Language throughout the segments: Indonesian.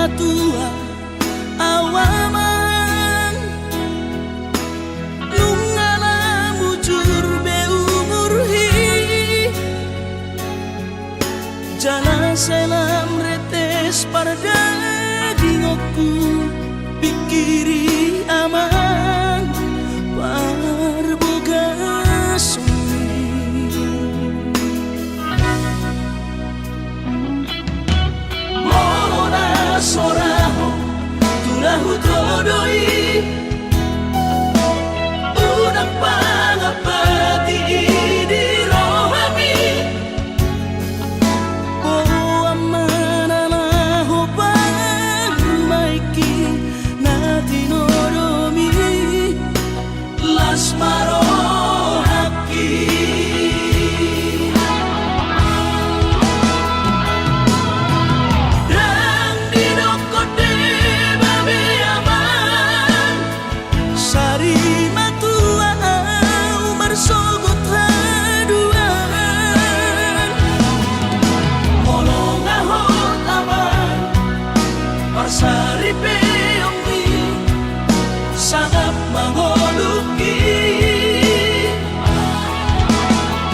matua awaman nungala mujur be umurhi jana selam retes parda dingoku pikiri aman parboga sumi mohona soraho tunahu todoi unang pangapati di rohami oh amana na hopang maiki na tinoromi las maro haki dan dinokote babe aman sari matua umar sogot haduan molong ahot aman parsari peongi sangat mangoluki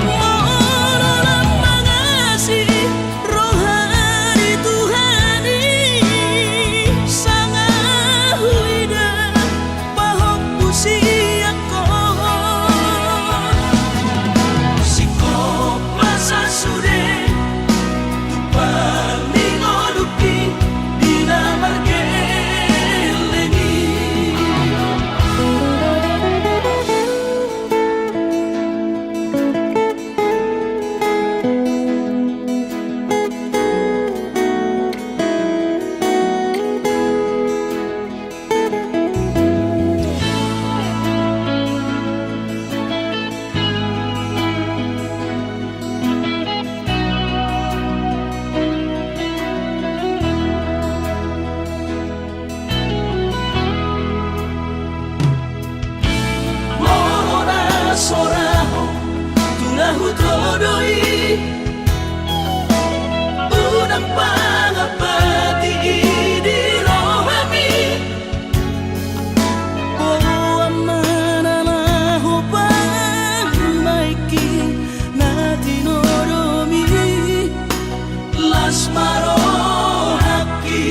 mohon mengasihi rohani Tuhani sangat huida pahok busiako sikop masa sude tupang ningoluki dina margeleni mohona soraho tunahu todoi unang pangapati di rohami oh amana na hopang maiki na tinoromi las maro haki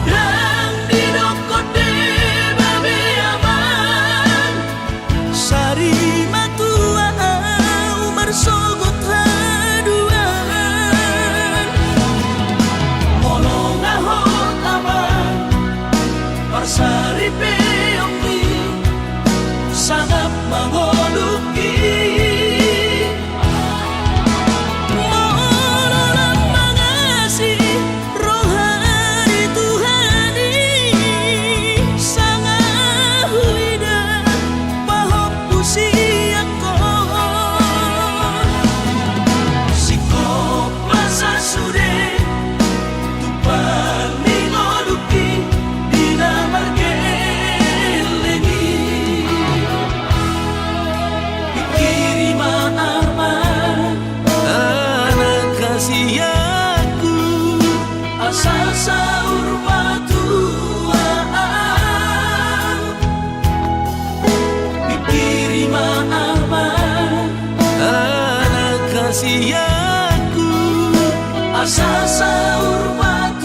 dan dinokote babe aman sari matua umar sogot haduan molong ahot aman parsari peongi sangat mangoluki mohon mengasihi rohani Tuhani sangat huida pahok busiako sikop masa sude tupang ningoluki dina margeleni pikiri maaman anak kasih aku asal saur matuaan pikiri maaman anak kasih aku asal saur matuaan.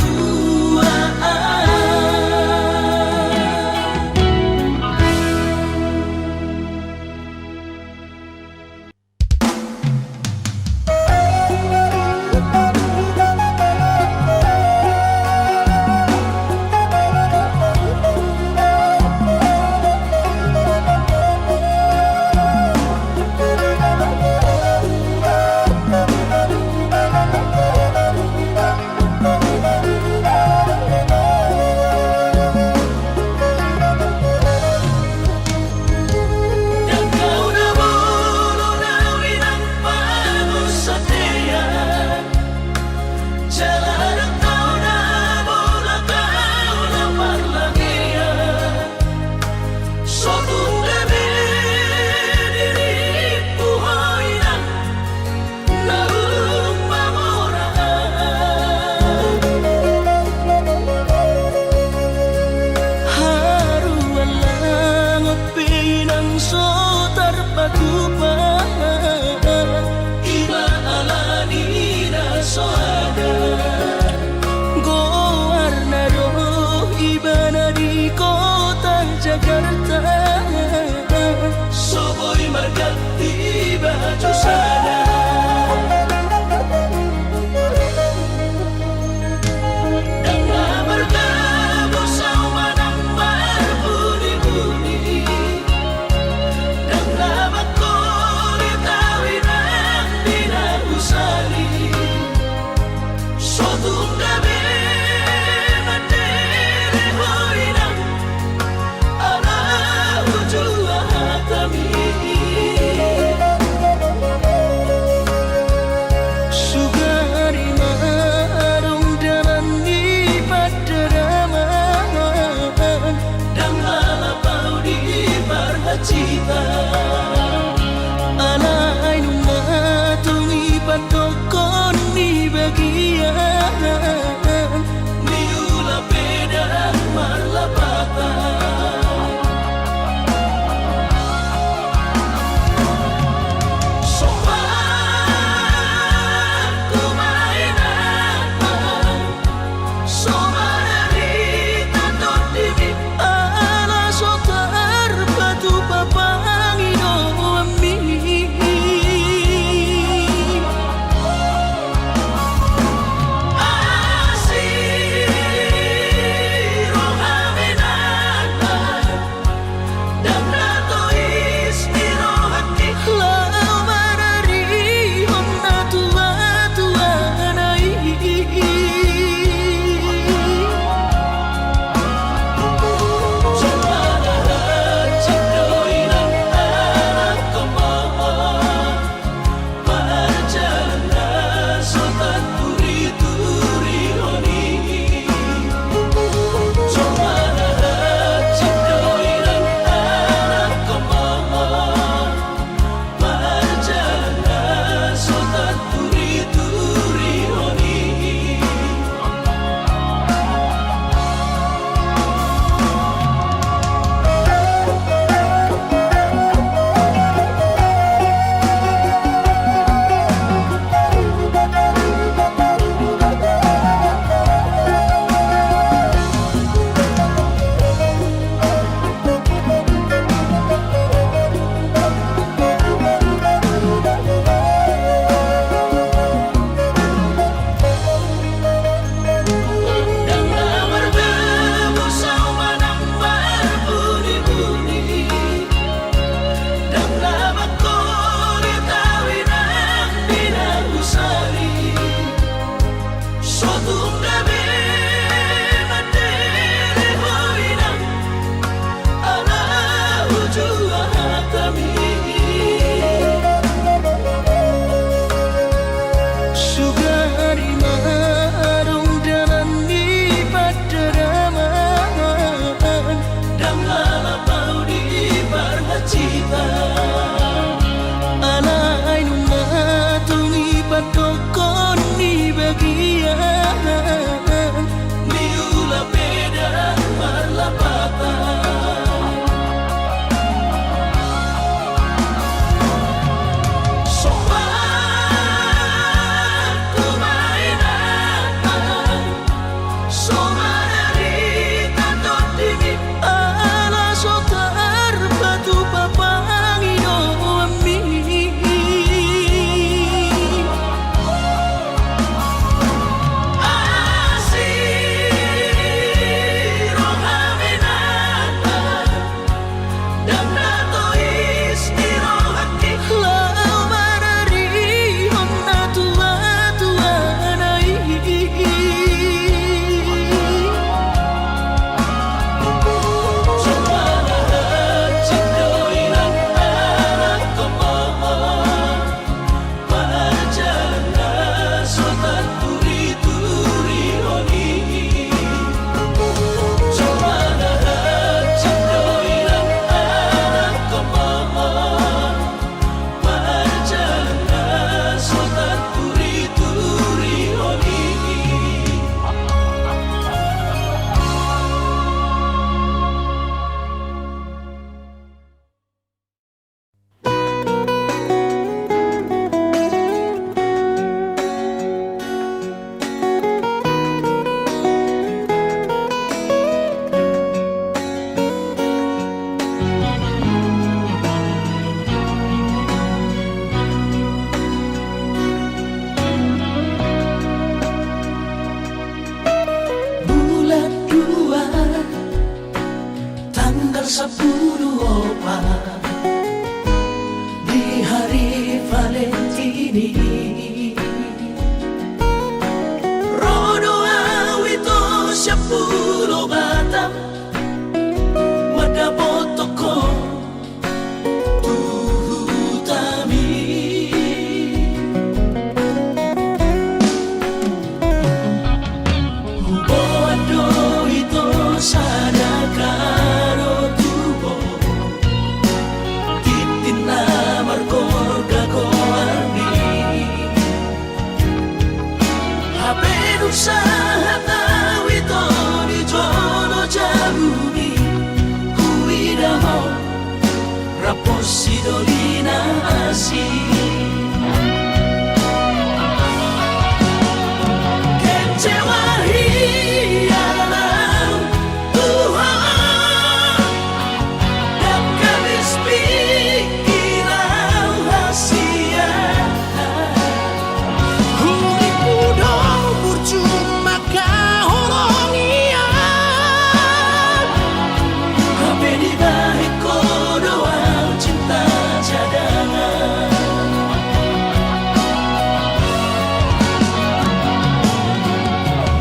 cucu sada. Dengan bertemu saumanang berbudi-budi, dengan makuli tawinang tidak usali, suatu gabe mandiri hoinang ala ujua hatami. Jabuni Rodo awito siya pulo batam Madabotoko tuhutami Hubo ado ito sana karo tubo Titin na markor kako armi Haberu sa hataw ito ni Jono Jabuni Kuida mo Rapos si Dolina Asi Kencewahi alam Tuhan Dan kabis pikiran hasia Huli pudo percuma kahoronian Hape di balik kodoan cinta cadangan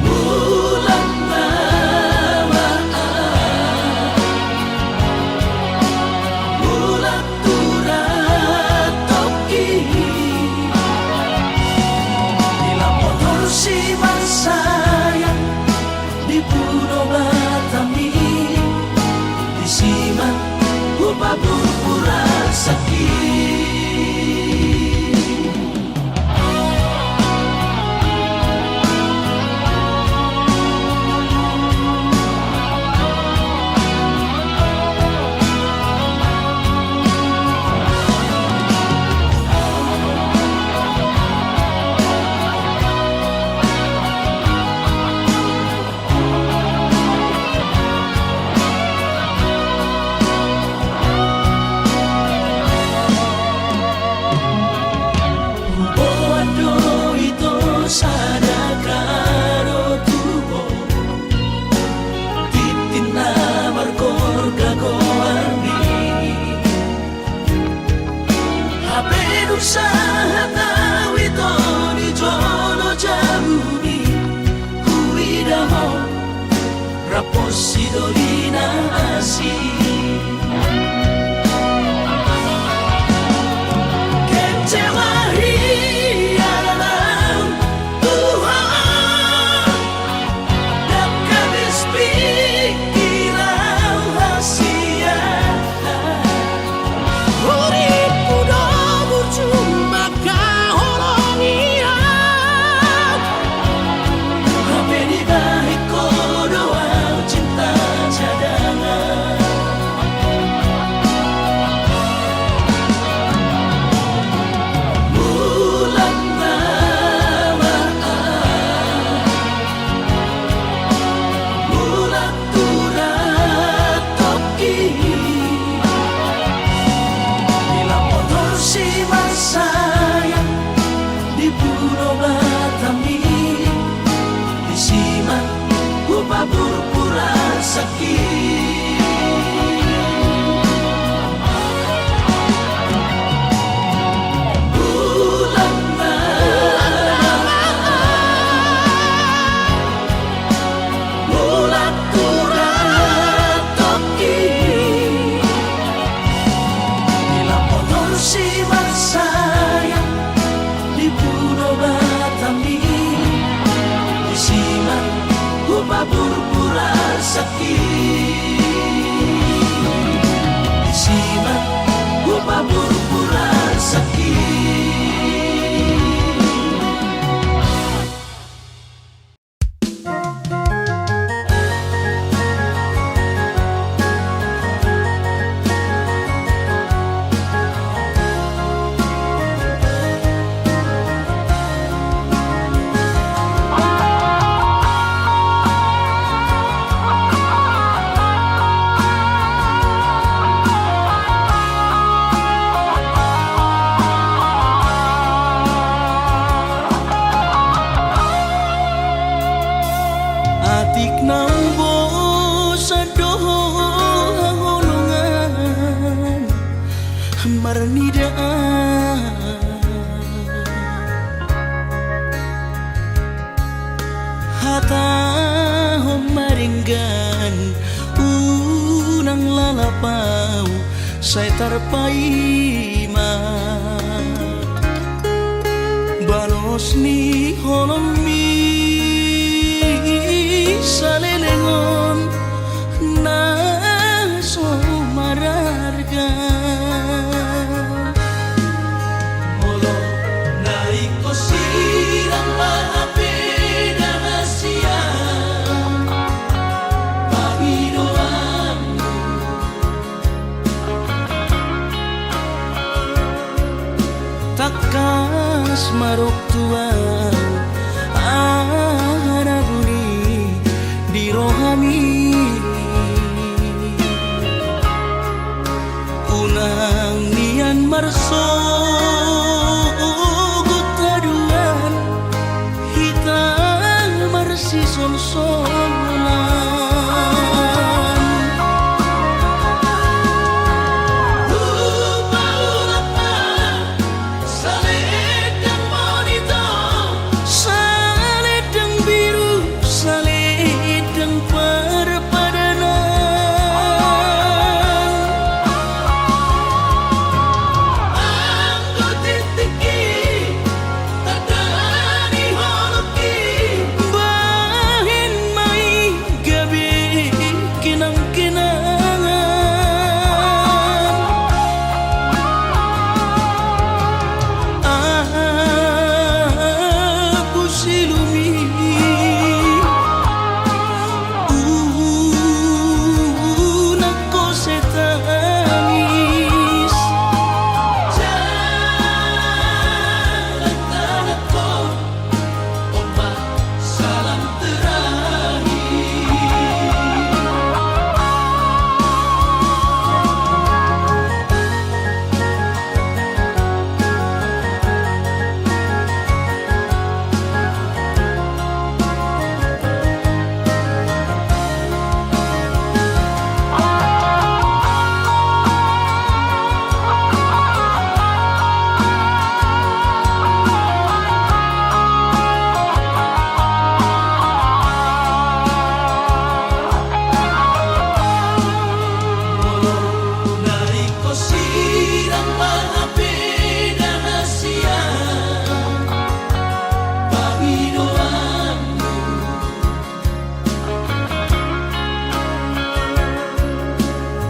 Bulan bawaan Bulan turat toki Dilapor si mansayang Di puno Batami Di siman Upa pura sakit Bodo ito sana karo tubo Titin na markor kako armi Haberu sa hataw ito ni Jono Jabuni Kuida mo Rapos si Dolina Asi Kencewahi alam Tuhan Dan kabis pikiran hasia Huli pudo percuma kahoronian Hape di balik kodoan cinta cadangan Bulan bawaan Bulan turat toki Dilapor si mansayang Di puno Batami Di siman Upa pura sakit Bulan Bulan turat toki Dilapor si mansayang Di puno Batami Di siman Upa pura sakit pau sai tarpaima balos ni holomi salelengon na so mararga molo naiko sirang maapi na Asia pahiroanmu takas marok tuang arabuni di rohami unang nian marso gutaduan hitam marsi sol-solan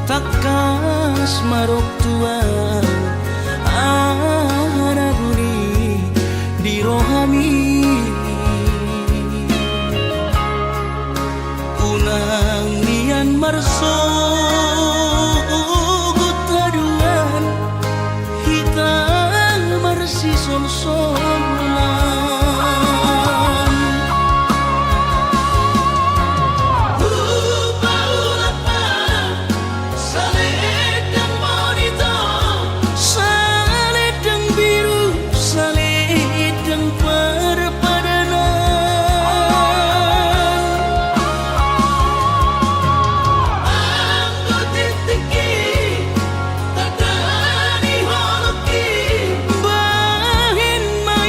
takas marok tuang arabuni di rohami unang nian marso gutaduan hitam marsi sol-solan bahin mai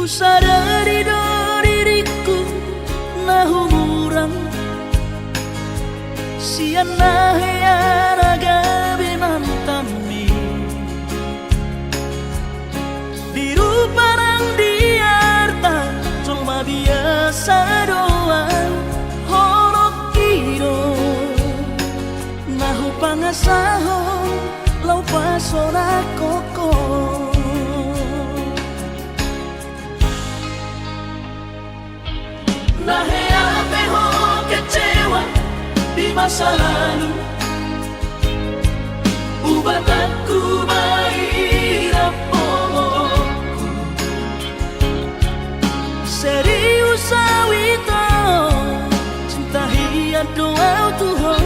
sadari do diriku nah umurang siana heyaraga binantami biru parang diarta cuma biasa doang holok kiro nahu pangasaho lau pasora koko nahe ape ho kecewa di masa lalu ubat aku mairap pomoku serius awito cinta hiat doa Tuhan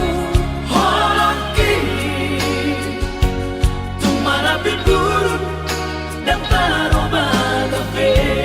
holaki tumara pipurun dan taroba kafe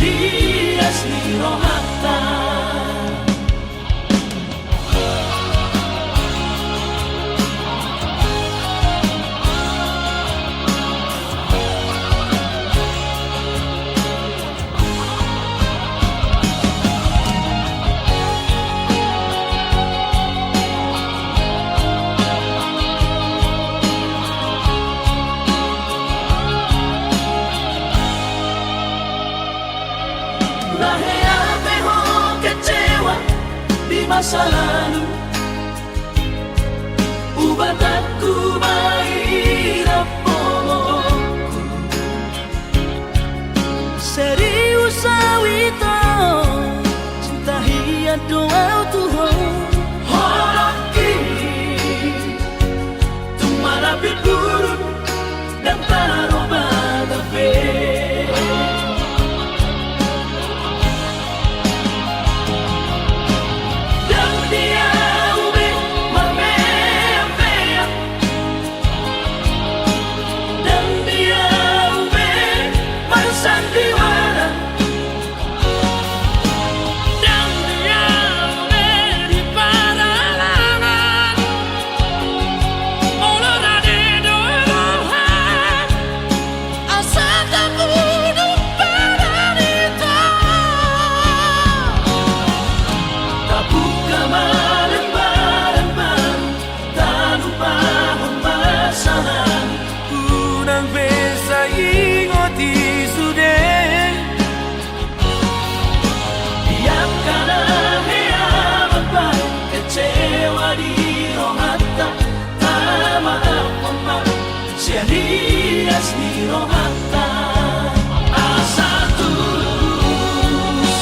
Dias ni rohata masa lalu ubat aku mairap pomoku serius awito cinta hiat doa Tuhan holaki tumara pipurun dan taroba kafe Dias ni rohata asa tulus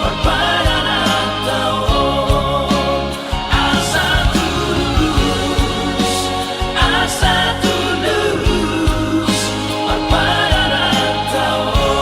berpadangan tao asa tulus berpadangan tao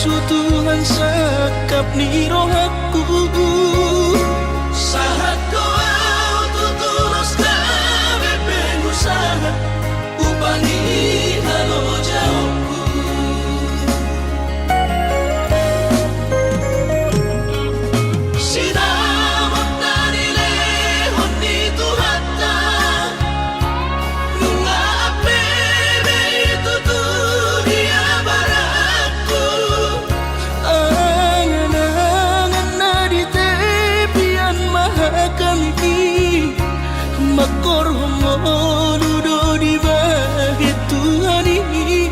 Tuhan sakap ni rohaku Sahat doa tutulus kami pengusaha Upani halo jauhku Sinamat dari lehon ni Tuhata Nunga apebe itu dunia baratku Angan-angan na di tepian mahakami Makor homonudo di bahit Tuhan ini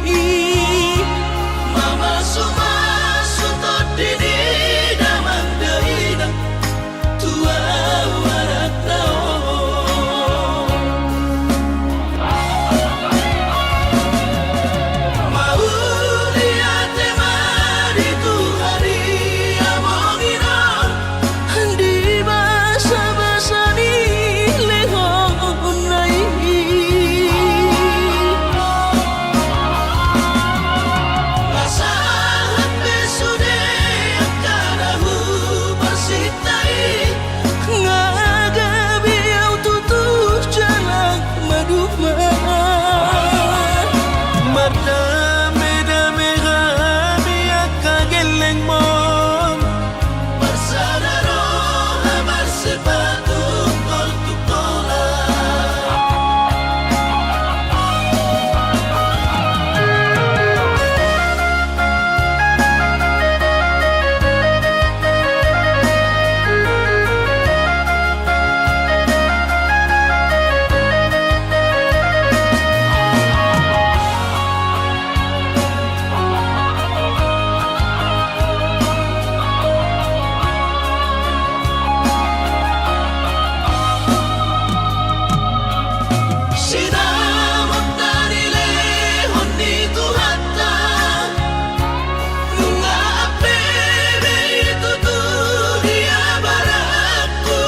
Mama sumasu todini daman deina tua warak tao Mau lihat mari Tuhari amongina Di basa-basa ni lehon nai Masahat besude akarahu pasitai Ngagabi au tutup jalan maduma Mardame-dame kami akageleng mom Bersadaro hamar sepatu kol tukola Sinamat dari lehon ni Tuhata Nunga apebe itu dunia baratku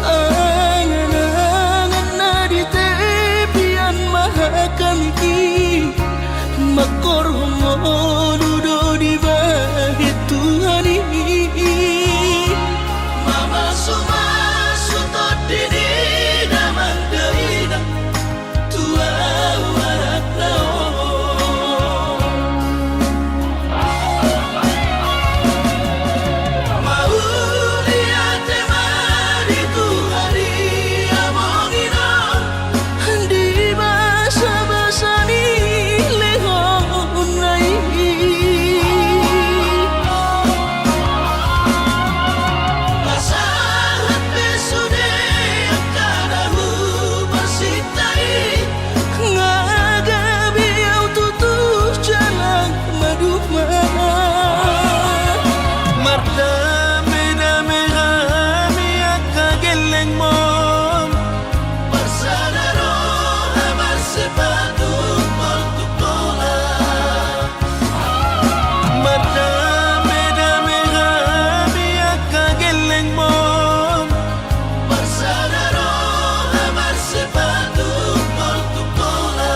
Angan-angan na di tepian mahakami Makor homonudo di bahit Tuhan ini Mama sumasu todini daman deina tua warak tao Mau lihat mari Tuhari amongina Di basa-basa ni lehon nai Masahat besude akarahu pasitai Ngagabi au tutup jalan maduma Mardame-dame kami akageleng mom Bersadaro hamar sepatu kol tukola Mardame-dame kami akageleng mom Bersadaro hamar sepatu kol tukola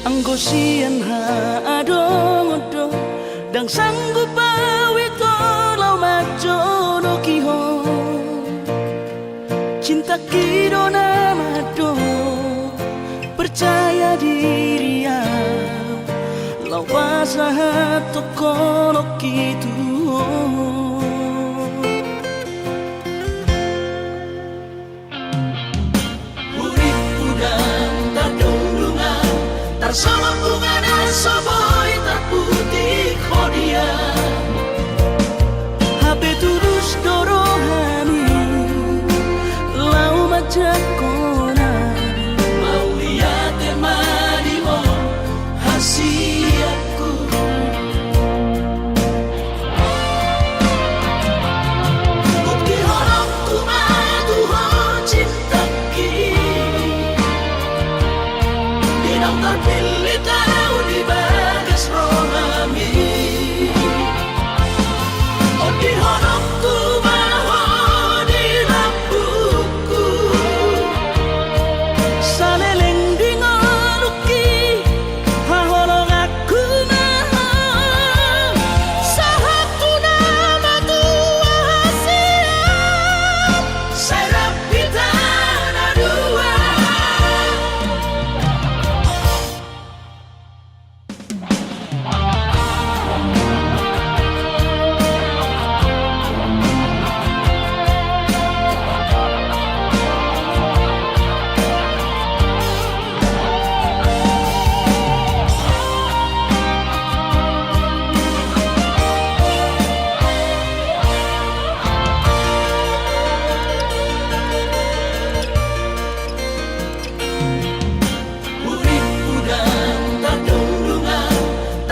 Anggosian ha adong-odo Dang sanggup awito lau majono kiho Cinta kido namado Percaya diri ya Lau wasahat tokono kitu Urip udang tardulungan Tarsama bunga dan soboy terputih kodia Habe tulus do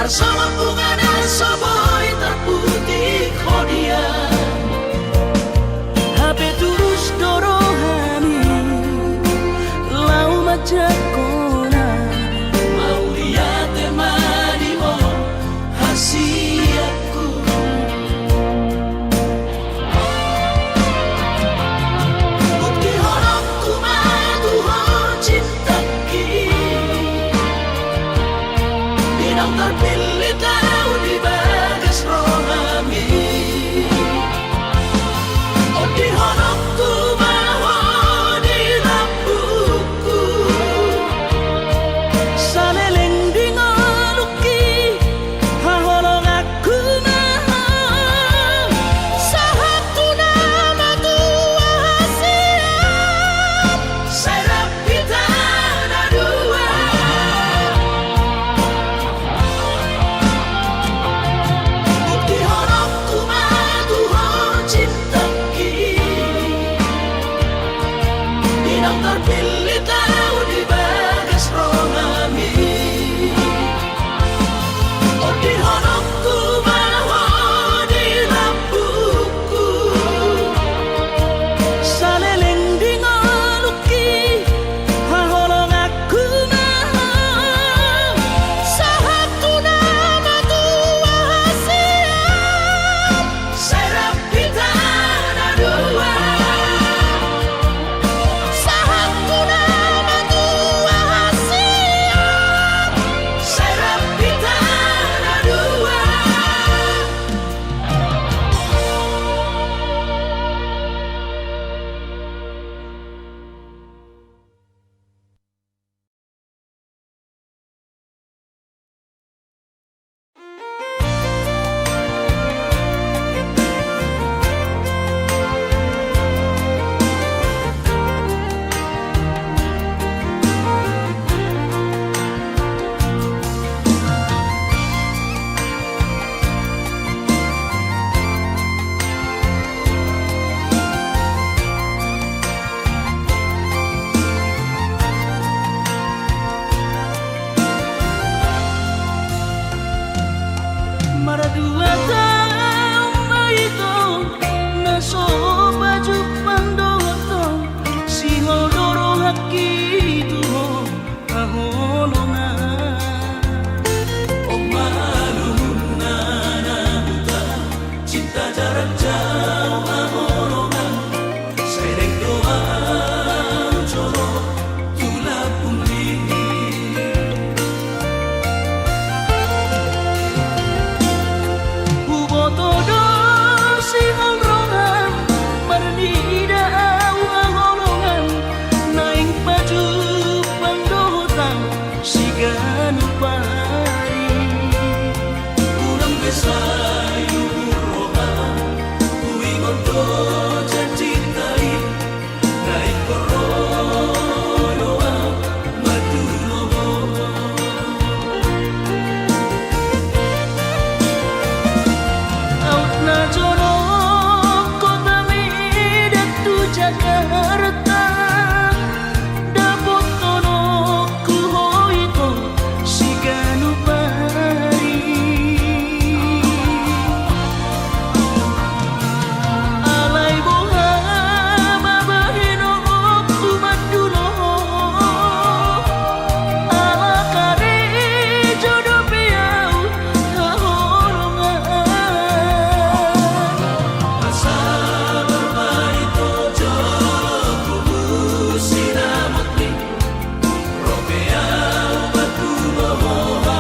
bersama bunga dan soboy terputih kodian. Hape terus dorohani lau majakona mau lihat temani mo hasiaku. Bukti honokku madu ho cinta ki binang terpilih tahu di bagas rohani. Oh di honokku maho di lampuku saleleng dingaluki haholong aku maha sahatu nama tua siap saya pita na dua. Bukti honokku madu ho cinta ki binang terpilih tahu di bagas rohani. Oh di honokku maho di lampuku saleleng dingaluki haholong aku maha sahatu nama tua siap saya pita na dua. sahatu nama tua siap Saya pita na dua. Maradua tau maito naso baju pandoto si hodoro haki tuho ahonona Oh malum nana buta cinta jarak jauh amolongan sereng doa coro tula pundi. Huboto do si holrongan marnida au ahonongan naing baju pandoto si ganupari Kurang kesayu roha kuingon do cintai naik korodoa maduloho. Out na jorok kota Medan tu Jakarta dapot tonok ku hoito si ganupari alay boha mabahino ku madulo ala kare jodoh piau haholongan Asa bermain tojo kubu sinamotri Ropea batu lohoha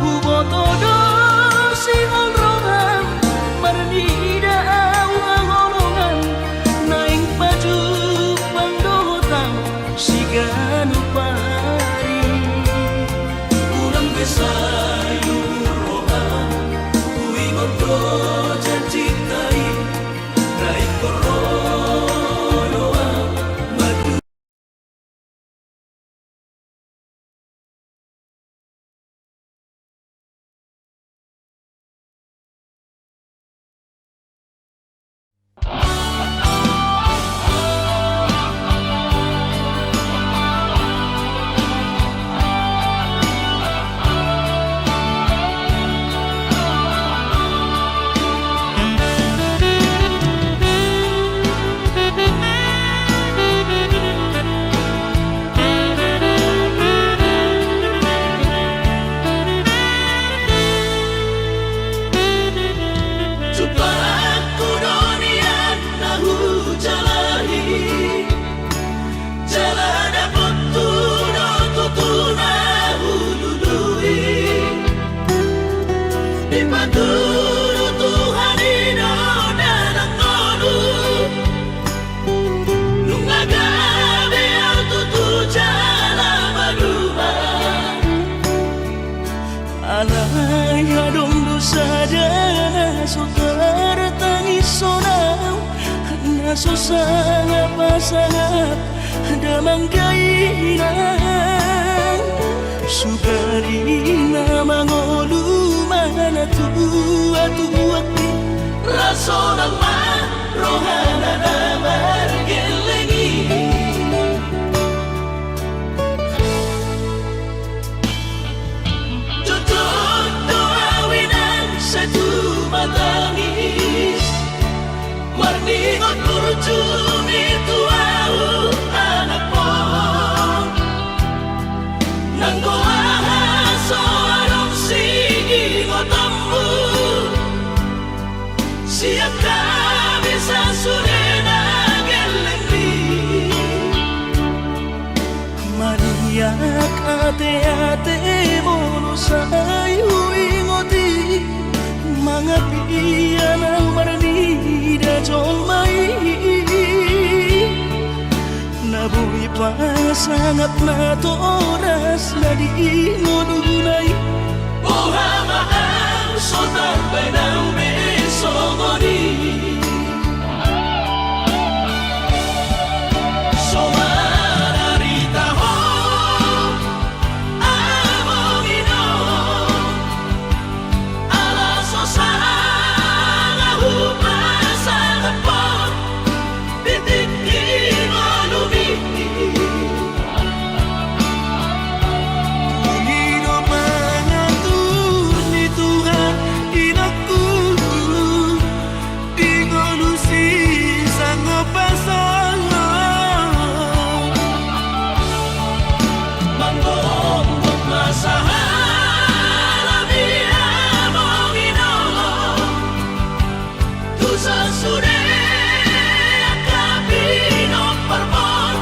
Huboto do si holrongan marnida au ahonongan naing baju pandoto si ganupari Tuturo Tuhan ino dalang olu Nung agabi ang tutuja na maluba Alay hadong dosa dana Sotar tangis sonaw Nasusangap pasangap Damang kainan Sugari na mangoluman na tuwa-tuwak Raso ng marohana na margelengi Tutok doawinan sa tumatangis Marningot kurjumi tuau anak mo Nanggoahan so anong sige ngotammu Siap kami sa surena gelengli Mariak ate-ate mo sa'yo ingoti Mga piyan ang marnida jong may Nabuhi pa sangat na to oras na di mo dunay Buhamaan so tambay na umesongoni So mararita ho among ino Alaso sa ngahupas ang hapon Titikin mo lumiti Pangino mangatur ni Tuhan inaku Di ngolusi sang pasangan Manggong masahan Ami among ino Tusa sure Akabino parmon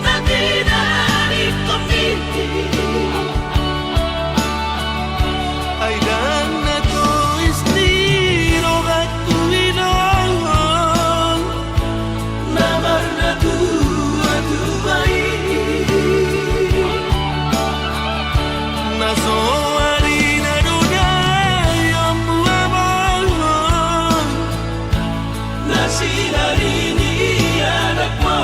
Na tinanip kami Ay dan na to estiro at tuwinang Namar na tuwa-tuway Naso harina dunay ang buwabang Na sinarini anak mo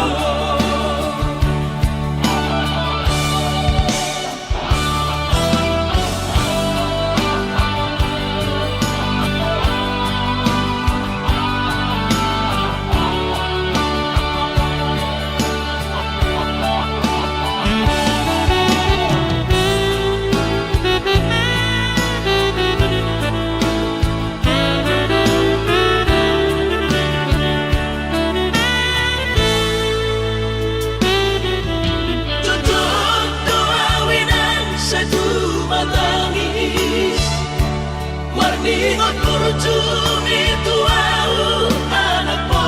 Tutok doawinan sa tumatangis Marningot kurjumi tuau anak mo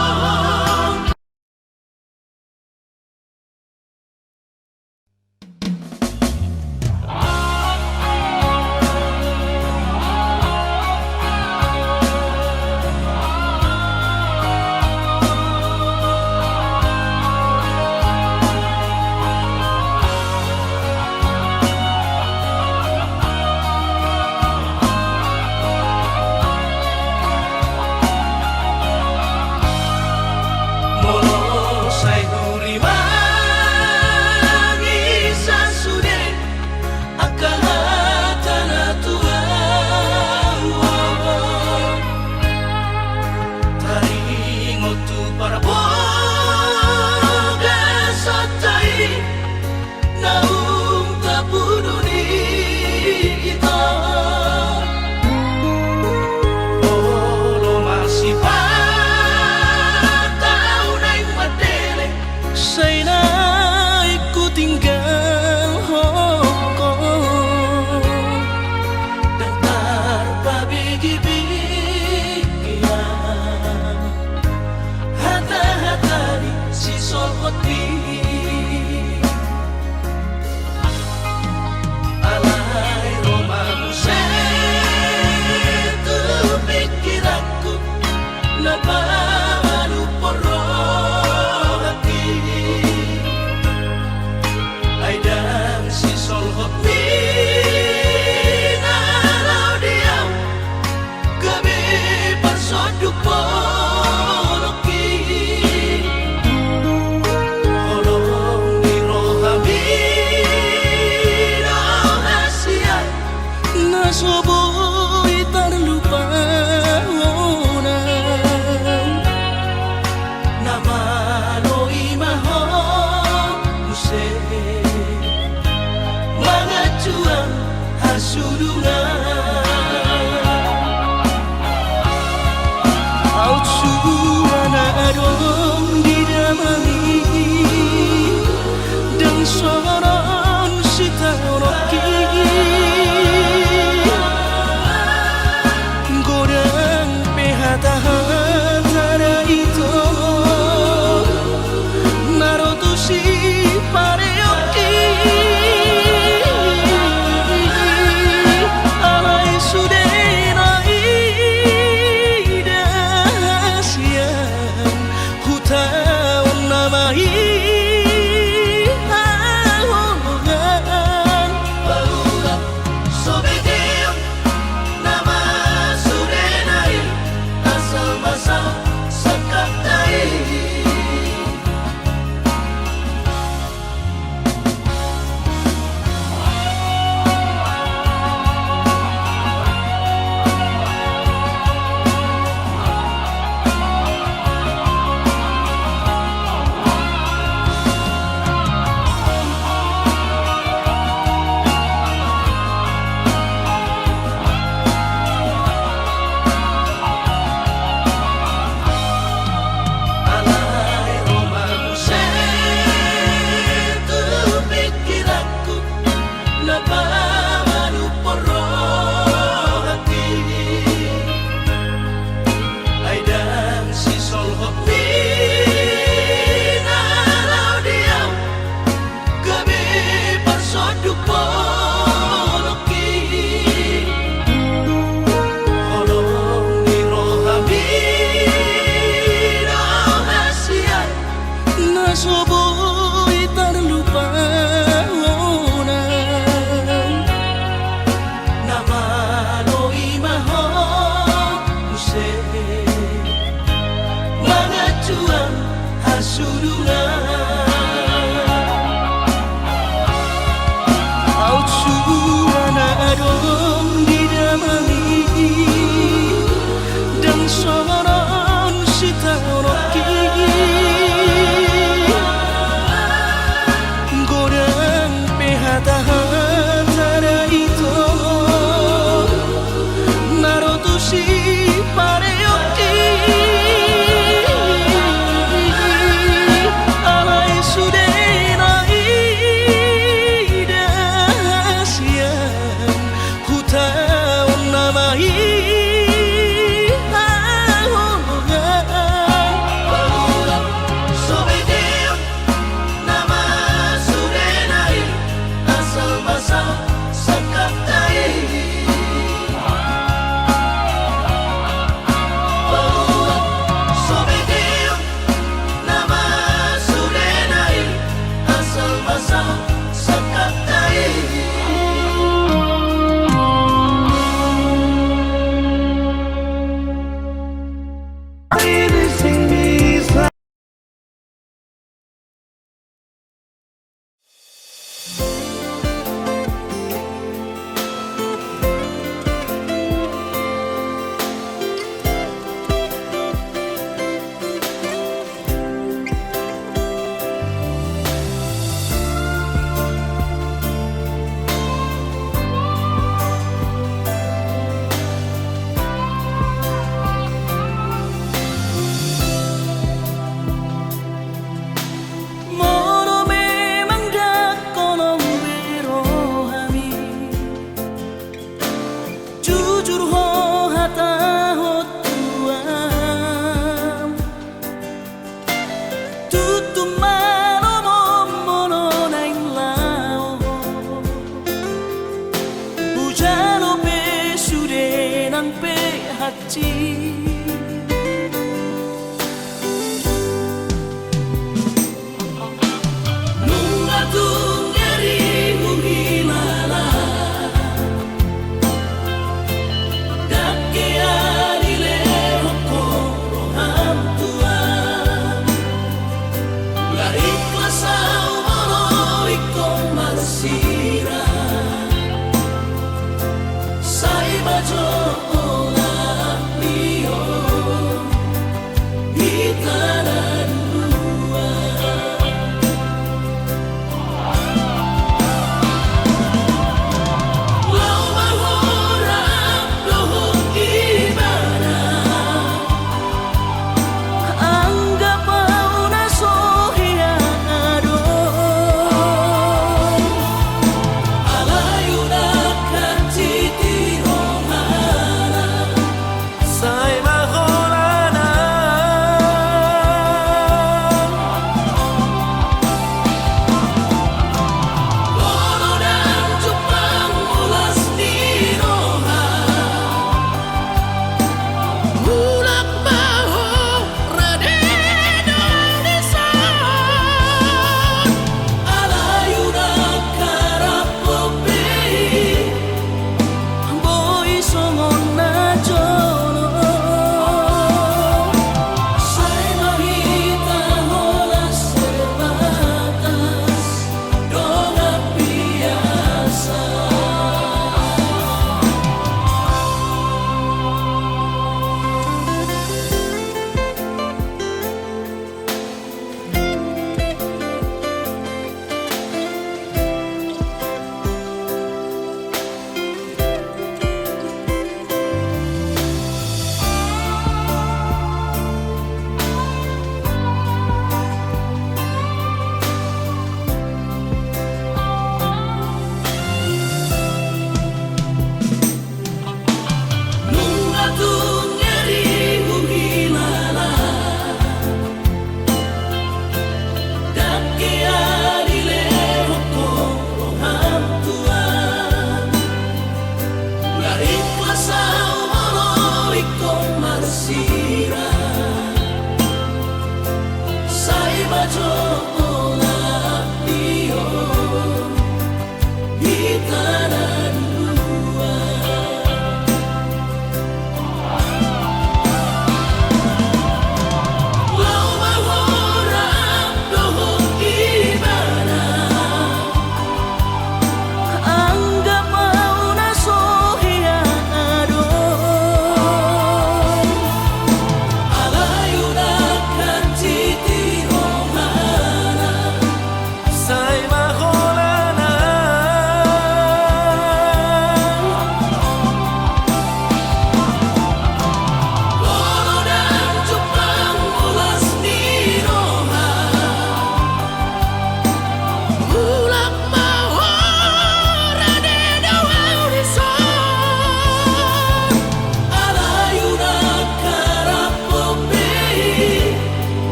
Mga juang hasurungan Out surana adong didamani Dan soron sita roki Gorang pehata-hata itu Narotusi pareoki Alai sudenai dasian Hutaon namai ahongan Barulah sobedim nama surenai asal basal sakatai Alai romance tu pikiranku Napamanu porro hati Aidan si sol hopi Nalau diam Gabi parsodu poloki Holong di rohami Rahasian Nasoboy terlupa Nama lo imaho Use Mga juang hasurungan Out surana adong didamani Dan soron sita roki Gorang pehata-hata itu Narotusi pareoki Alai sudenai dasian Hutaon namai ahongan Barulah sobedim nama surenai asal basal sakatai Barulah sobedim nama surenai asal basal sakatai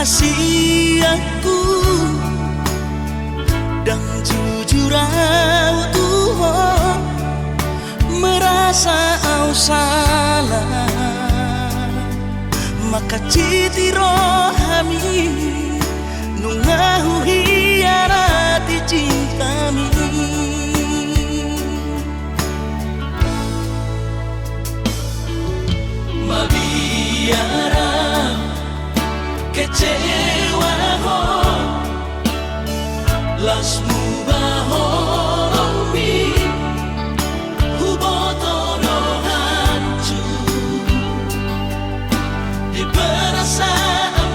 rahasiaku dan jujur Tuhan merasa au salah maka citi rohami nungahu hiarati cintami mabiara kecewa ho lasmu bahoromi hubotoro hancur di perasaan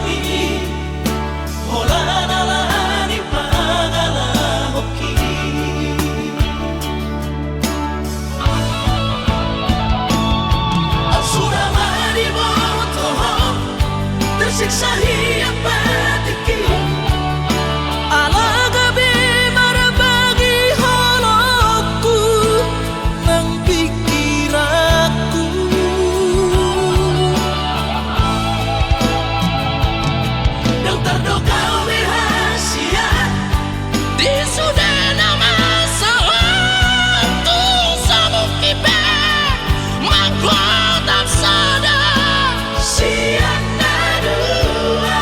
holanalani pagala hoki asura mari botoho tersiksa hidup batiki alagabi marabagi holoku nang pikiraku yang terdoka rahasia di sudah nama sewaktu samukipe mangkuat sadar siang dua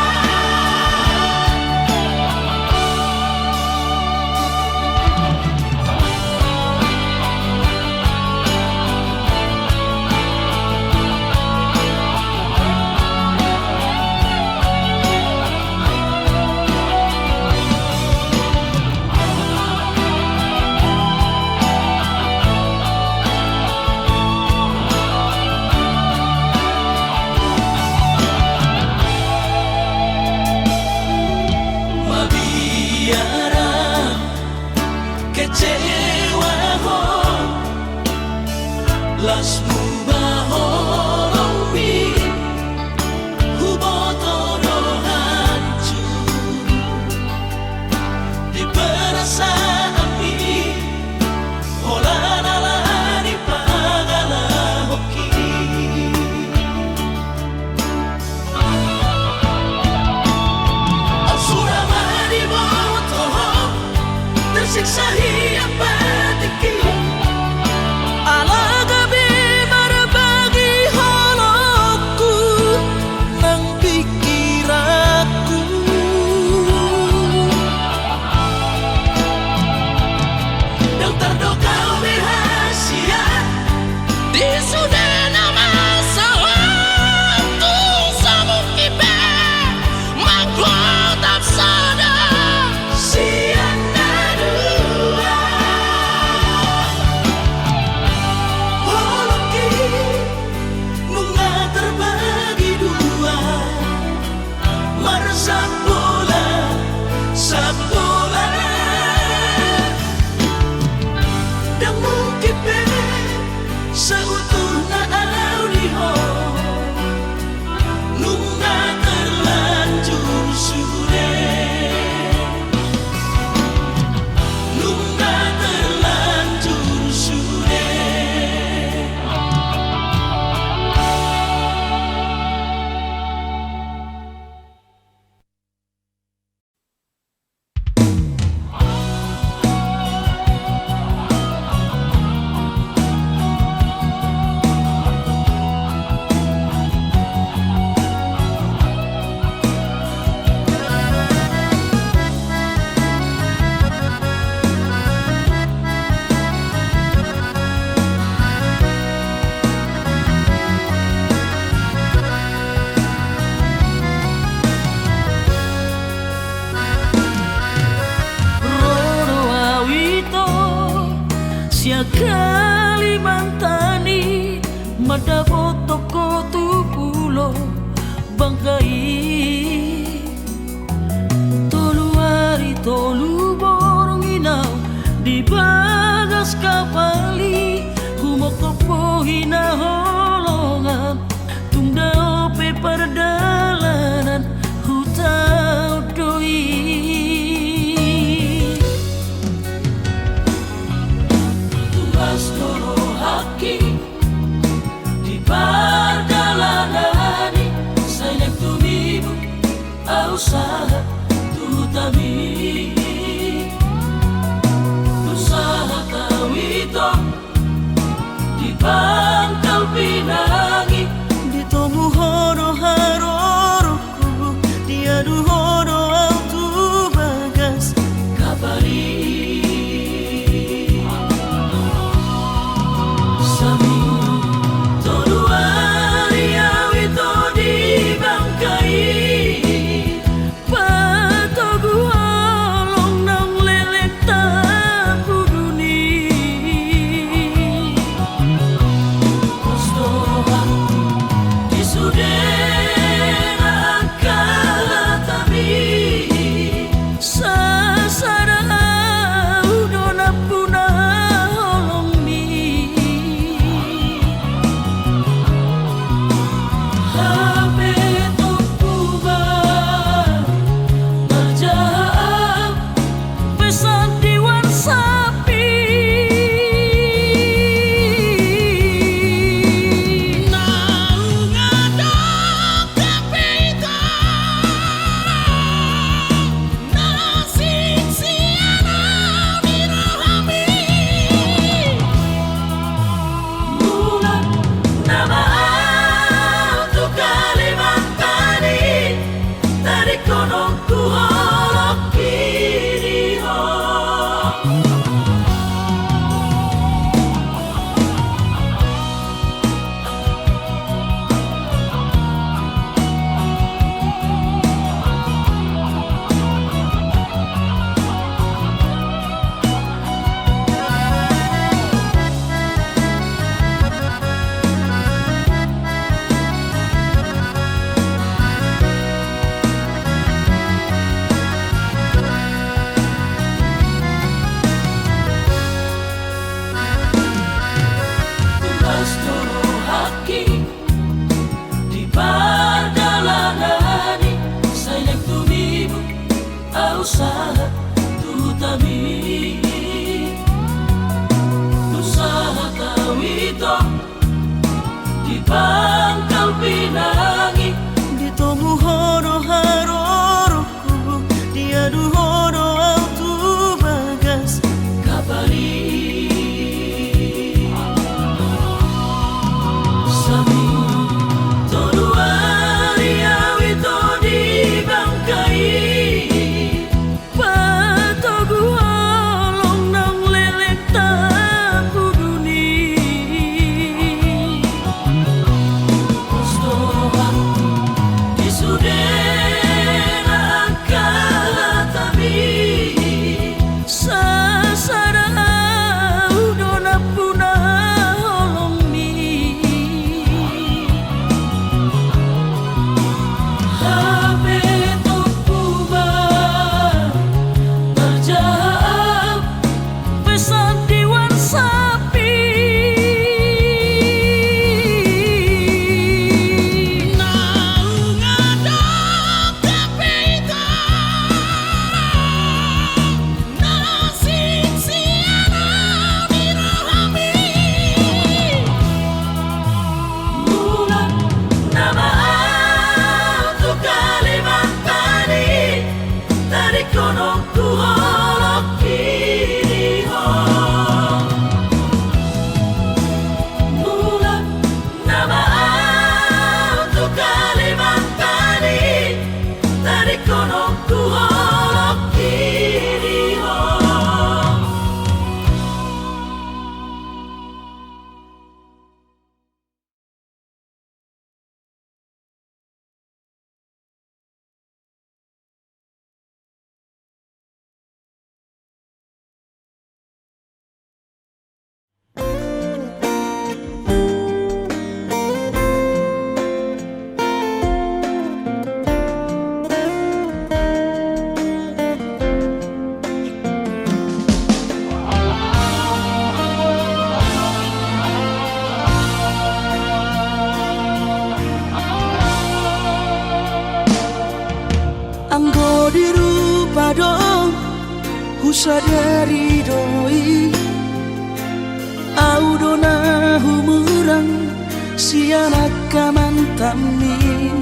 mabiara kecewa ho lasmu bahoromi hubotoro hancur di perasaan holanalani pagala hoki asura mari botoho tersiksa hidup batiki alagabi marabagi holoku nang pikiraku yang terdoka rahasia di sudah nama sewaktu samukipe mangkuat sadar siang dua holoki bunga terbagi dua meresap bola sabola dan mungkin seutuhnya audio nunga terlanjur sudah nunga terlanjur sudah Roro awito sia Kalimantani madapot toko tupulo bangkai tolu hari tolu borong inau di bagas kapali humokopo hina holongan tunda ope perdalanan hutau doi tugas toro haki di perjalanan sayang tumibu au kono ku holok kiriho mula nama untuk Kalimantan dari kono ku holok kiriho. Anggo dirupa dong husadari doi audona humurang sianak kamantami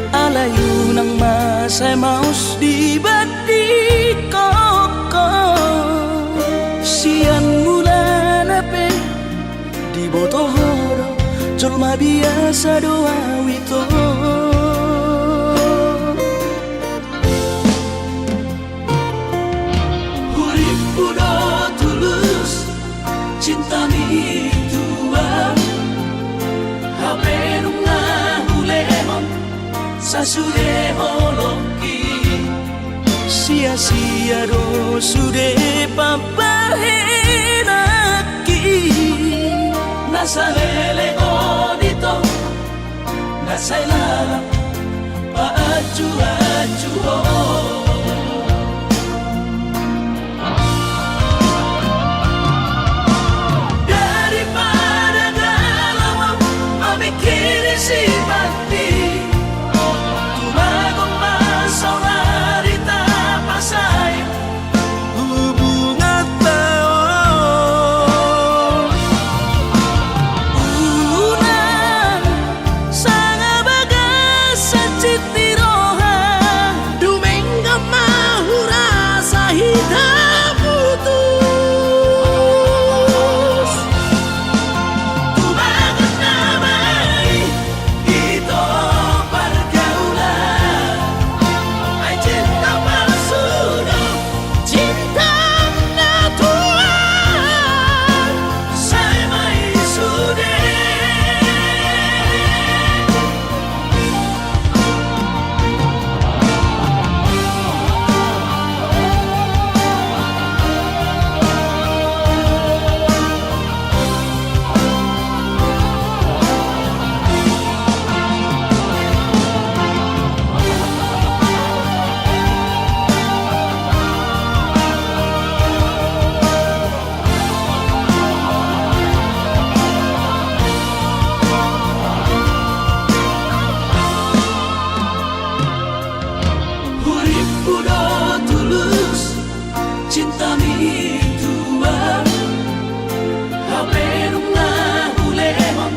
alayu nang masai maus di badi koko sian mulan ape di botohoro colma biasa doa wito. Cinta mi tua hape nunga hulemon sasude holoki sia-sia do sude papahenaki nasalele odito nasailala paaju-aju simpati tumagong masaunari tapasay hubungan taon unang sanga bagas sa citiroha dumengga mahura sa hitam putus tumagot na may ito pergaulan ay cinta palsu cinta natural saya may sude cinta mi tua hape nunga hulemon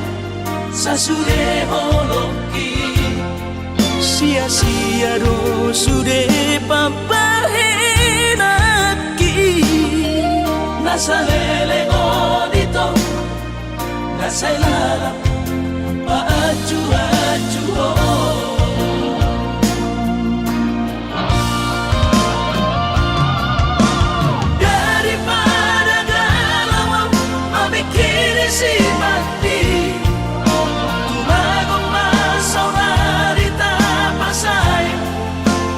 sasude holoki sia-sia do sude papahenaki nasalele odito nasailala paaju-aju simpati tumagong masaunari tapasay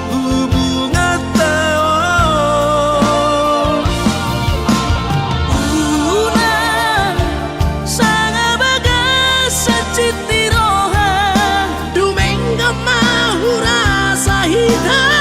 hubungan taon unang sanga bagas sa citiroha dumengga mahura sa hitam